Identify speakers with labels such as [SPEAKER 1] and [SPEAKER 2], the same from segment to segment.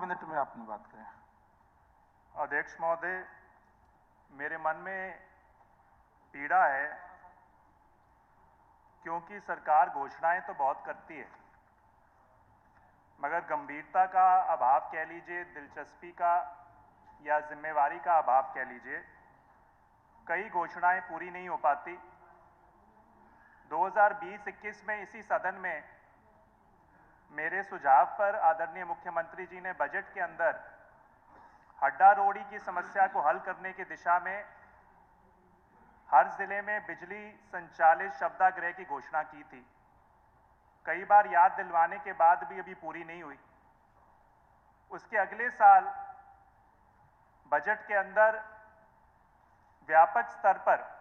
[SPEAKER 1] Minute में अपनी बात करें।
[SPEAKER 2] अध्यक्ष महोदय, मेरे मन में पीड़ा है क्योंकि सरकार घोषणाएं तो बहुत करती है, मगर गंभीरता का अभाव कह लीजिए, दिलचस्पी का या जिम्मेवारी का अभाव कह लीजिए, कई घोषणाएं पूरी नहीं हो पाती। 2020-21 में इसी सदन में मेरे सुझाव पर आदरणीय मुख्यमंत्री जी ने बजट के अंदर हड्डा रोड़ी की समस्या को हल करने की दिशा में हर जिले में बिजली संचालित शवदाह की घोषणा की थी। कई बार याद दिलवाने के बाद भी अभी पूरी नहीं हुई। उसके अगले साल बजट के अंदर व्यापक स्तर पर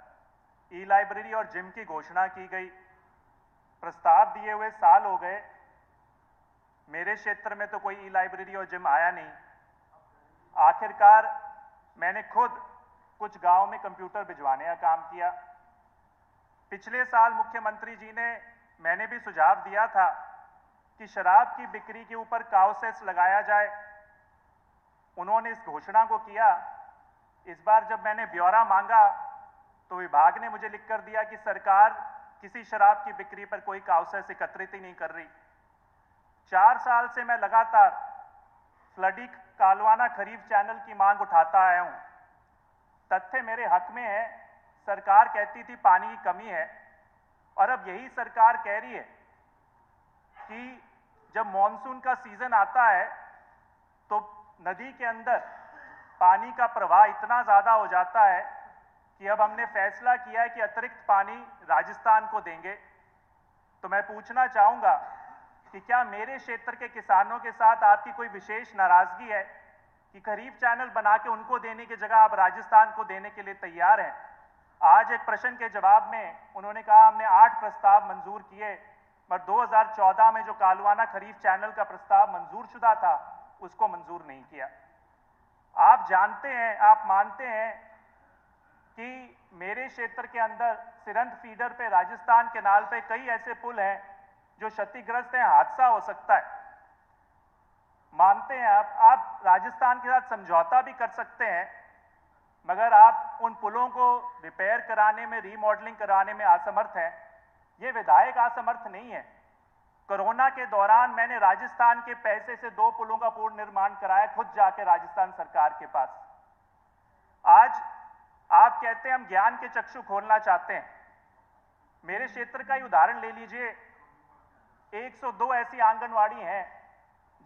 [SPEAKER 2] ई लाइब्रेरी और जिम की घोषणा की गई। प्रस्ताव दिए हुए साल हो गए, मेरे क्षेत्र में तो कोई ई लाइब्रेरी और जिम आया नहीं। आखिरकार मैंने खुद कुछ गांव में कंप्यूटर भिजवाने का काम किया। पिछले साल मुख्यमंत्री जी ने, मैंने भी सुझाव दिया था कि शराब की बिक्री के ऊपर काउ सेस लगाया जाए। उन्होंने इस घोषणा को किया। इस बार जब मैंने ब्यौरा मांगा तो विभाग ने मुझे लिखकर दिया कि सरकार किसी शराब की बिक्री पर कोई काउ सेस एकत्रित ही नहीं कर रही। 4 साल से मैं लगातार फ्लडी कालवाना खरीफ चैनल की मांग उठाता आया हूं। तथ्य मेरे हक में है। सरकार कहती थी पानी की कमी है, और अब यही सरकार कह रही है कि जब मॉनसून का सीजन आता है तो नदी के अंदर पानी का प्रवाह इतना ज्यादा हो जाता है कि अब हमने फैसला किया है कि अतिरिक्त पानी राजस्थान को देंगे। तो मैं पूछना चाहूंगा कि क्या मेरे क्षेत्र के किसानों के साथ आपकी कोई विशेष नाराजगी है कि खरीफ चैनल बना के उनको देने की जगह आप राजस्थान को देने के लिए तैयार हैं? आज एक प्रश्न के जवाब में उन्होंने कहा हमने 8 प्रस्ताव मंजूर किए, पर 2014 में जो कालवाना खरीफ चैनल का प्रस्ताव मंजूर शुदा था उसको मंजूर नहीं किया। आप जानते हैं, आप मानते हैं कि मेरे क्षेत्र के अंदर सिरंध फीडर पे राजस्थान केनाल पे कई ऐसे पुल हैं जो क्षतिग्रस्त हैं, हादसा हो सकता है। मानते हैं आप राजस्थान के साथ समझौता भी कर सकते हैं, मगर आप उन पुलों को रिपेयर कराने में, रीमॉडलिंग कराने में असमर्थ हैं। ये विधायक असमर्थ नहीं है। कोरोना के दौरान मैंने राजस्थान के पैसे से 2 पुलों का पूर्ण निर्माण कराया, खुद जाके राजस्थान सरकार के पास। आज आप कहते हैं हम ज्ञान के चक्षु खोलना चाहते हैं। मेरे क्षेत्र का ही उदाहरण ले लीजिए। 102 ऐसी आंगनवाड़ी हैं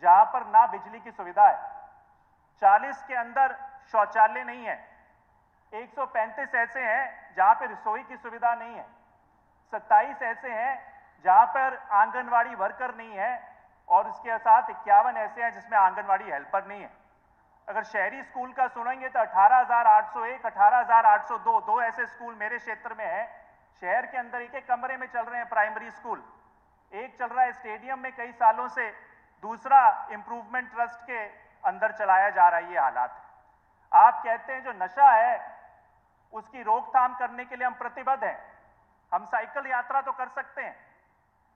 [SPEAKER 2] जहां पर ना बिजली की सुविधा है, 40 के अंदर शौचालय नहीं है, 135 ऐसे हैं जहां पर रसोई की सुविधा नहीं है, 27 ऐसे हैं जहां पर आंगनवाड़ी वर्कर नहीं है, और उसके साथ 51 ऐसे हैं जिसमें आंगनवाड़ी हेल्पर नहीं है। अगर शहरी स्कूल का सुनेंगे तो 18,801, 18,802 दो ऐसे स्कूल मेरे क्षेत्र में हैं। शहर के अंदर एक कमरे में चल रहे हैं प्राइमरी स्कूल। एक चल रहा है स्टेडियम में कई सालों से, दूसरा इंप्रूवमेंट ट्रस्ट के अंदर चलाया जा रहा है। ये हालात है। आप कहते हैं जो नशा है उसकी रोकथाम करने के लिए हम प्रतिबद्ध हैं। हम साइकिल यात्रा तो कर सकते हैं,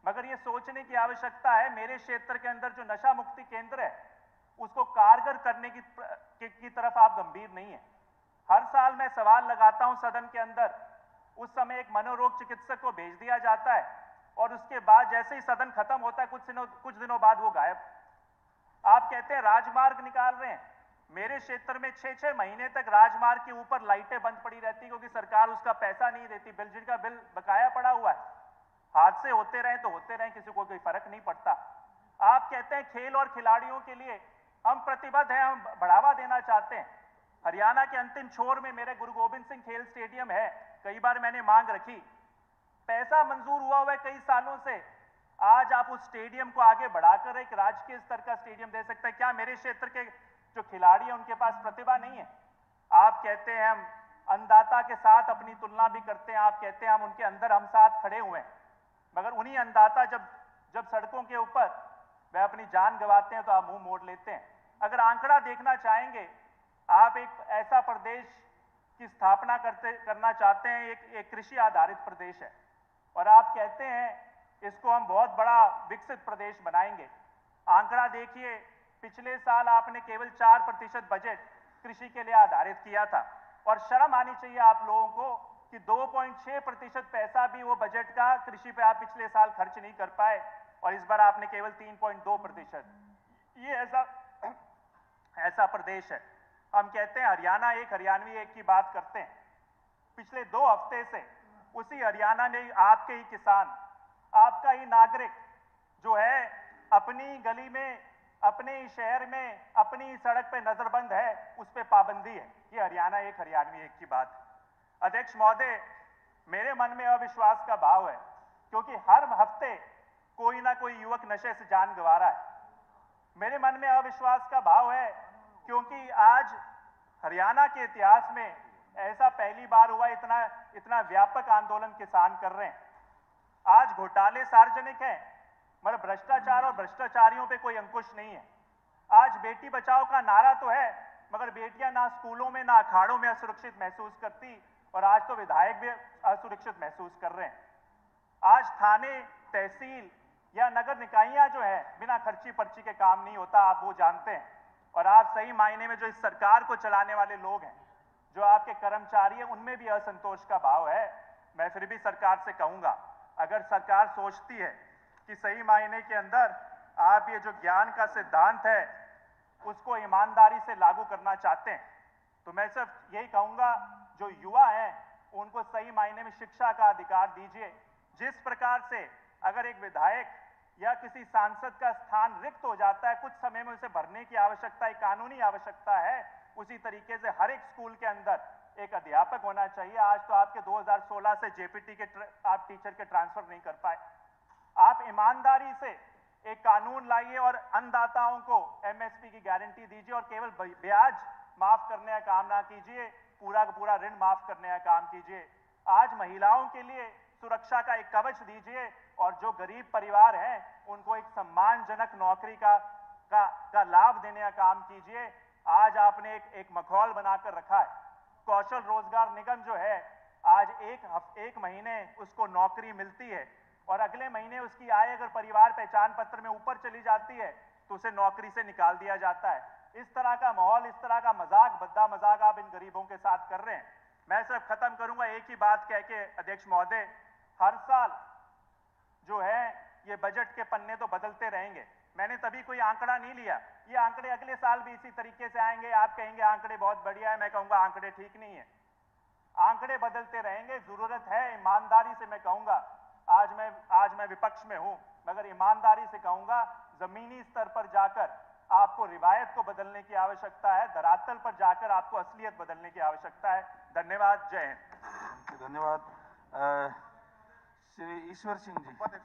[SPEAKER 2] मगर ये सोचने की आवश्यकता है मेरे क्षेत्र के अंदर जो नशा मुक्ति केंद्र है उसको कारगर करने की तरफ आप गंभीर नहीं है। हर साल मैं सवाल लगाता हूं सदन के अंदर, उस समय एक मनोरोग चिकित्सक को भेज दिया जाता है और उसके बाद जैसे ही सदन खत्म होता है कुछ दिनों बाद वो गायब। आप कहते हैं राजमार्ग निकाल रहे हैं। मेरे क्षेत्र में 6-6 महीने तक राजमार्ग के ऊपर लाइटें बंद पड़ी रहती क्योंकि सरकार उसका पैसा नहीं देती। बिजली का बिल बकाया पड़ा हुआ है। हादसे होते रहे तो होते रहे, किसी को कोई फर्क नहीं पड़ता। आप कहते हैं खेल और खिलाड़ियों के लिए हम प्रतिबद्ध हैं, हम बढ़ावा देना चाहते हैं। हरियाणा के अंतिम छोर में मेरे गुरु गोबिंद सिंह खेल स्टेडियम है। कई बार मैंने मांग रखी, पैसा मंजूर हुआ है कई सालों से। आज आप उस स्टेडियम को आगे बढ़ाकर एक राजकीय स्तर का स्टेडियम दे सकते हैं। क्या मेरे क्षेत्र के जो खिलाड़ी हैं उनके पास प्रतिभा नहीं है? आप कहते हैं हम अन्नदाता के साथ अपनी तुलना भी करते हैं। आप कहते हैं हम उनके अंदर हम साथ खड़े हुए हैं, मगर उन्हीं अन्नदाता जब सड़कों के ऊपर वह अपनी जान गंवाते हैं तो आप मुंह मोड़ लेते हैं। अगर आंकड़ा देखना चाहेंगे, आप एक ऐसा प्रदेश की स्थापना करना चाहते हैं, एक कृषि आधारित प्रदेश है, और आप कहते हैं इसको हम बहुत बड़ा विकसित प्रदेश बनाएंगे। आंकड़ा देखिए, पिछले साल आपने केवल 4% बजट कृषि के लिए आधारित किया था, और शर्म आनी चाहिए आप लोगों को कि 2.6% पैसा भी वो बजट का कृषि पे आप पिछले साल खर्च नहीं कर पाए, और इस बार आपने केवल 3.2%। ये ऐसा प्रदेश है। हम कहते हैं हरियाणा एक, हरियाणवी एक की बात करते हैं। पिछले 2 हफ्ते से उसी हरियाणा में आपके ही किसान, आपका ही नागरिक जो है अपनी गली में, अपने ही शहर में, अपनी ही सड़क पे नजरबंद है, उस पे पाबंदी है। ये हरियाणा एक, हरियाणवी एक की बात है। अध्यक्ष महोदय, मेरे मन में अविश्वास का भाव है, क्योंकि हर हफ्ते कोई ना कोई युवक नशे से जान गंवा रहा है। मेरे मन में अविश्वास का भाव है, क्योंकि आज हरियाणा के इतिहास में ऐसा पहली बार हुआ, इतना व्यापक आंदोलन किसान कर रहे हैं। आज घोटाले सार्वजनिक हैं, मगर भ्रष्टाचार और भ्रष्टाचारियों पे कोई अंकुश नहीं है। आज बेटी बचाओ का नारा तो है, मगर बेटियां ना स्कूलों में ना अखाड़ों में असुरक्षित महसूस करती, और आज तो विधायक भी असुरक्षित महसूस कर रहे हैं। आज थाने, तहसील या नगर निकाइयां जो है बिना खर्ची पर्ची के काम नहीं होता, आप वो जानते हैं। और आप सही मायने में जो इस सरकार को चलाने वाले लोग हैं, जो आपके कर्मचारी हैं, उनमें भी असंतोष का भाव है। मैं फिर भी सरकार से कहूंगा, अगर सरकार सोचती है कि सही मायने के अंदर आप ये जो ज्ञान का सिद्धांत है उसको ईमानदारी से लागू करना चाहते हैं, तो मैं सिर्फ यही कहूंगा, जो युवा हैं उनको सही मायने में शिक्षा का अधिकार दीजिए। जिस प्रकार से अगर एक विधायक या किसी सांसद का स्थान रिक्त हो जाता है, कुछ समय में उसे भरने की आवश्यकता, एक कानूनी आवश्यकता है, उसी तरीके से हर एक स्कूल के अंदर एक अध्यापक होना चाहिए। आज तो आपके 2016 से जेपीटी के आप टीचर के ट्रांसफर नहीं कर पाए। आप ईमानदारी से एक कानून लाइए और अन्नदाताओं को एमएसपी की गारंटी दीजिए, और केवल ब्याज माफ करने का काम ना कीजिए, पूरा का पूरा ऋण माफ करने का काम कीजिए। आज महिलाओं के लिए सुरक्षा का एक कवच दीजिए, और जो गरीब परिवार हैं उनको एक सम्मानजनक नौकरी का लाभ देने का काम कीजिए। आज आपने एक मखौल बनाकर रखा है। कौशल रोजगार निगम जो है, आज एक महीने उसको नौकरी मिलती है, और अगले महीने उसकी आय अगर परिवार पहचान पत्र में ऊपर चली जाती है तो उसे नौकरी से निकाल दिया जाता है। इस तरह का माहौल, इस तरह का मजाक, भद्दा मजाक आप इन गरीबों के साथ कर रहे हैं। मैं सिर्फ खत्म करूंगा एक ही बात कह के, अध्यक्ष महोदय, हर साल जो है ये बजट के पन्ने तो बदलते रहेंगे। मैंने तभी कोई आंकड़ा नहीं लिया। ये आंकड़े अगले साल भी इसी तरीके से आएंगे। आप कहेंगे आंकड़े बहुत बढ़िया है, मैं कहूंगा आंकड़े ठीक नहीं है। आंकड़े बदलते रहेंगे। जरूरत है ईमानदारी से, मैं कहूंगा, आज मैं विपक्ष में हूं, मगर ईमानदारी से कहूंगा, जमीनी स्तर पर जाकर आपको रिवायत को बदलने की आवश्यकता है, धरातल पर जाकर आपको असलियत बदलने की आवश्यकता है। धन्यवाद। जय हिंद।
[SPEAKER 1] धन्यवाद। श्री ईश्वर सिंह जी।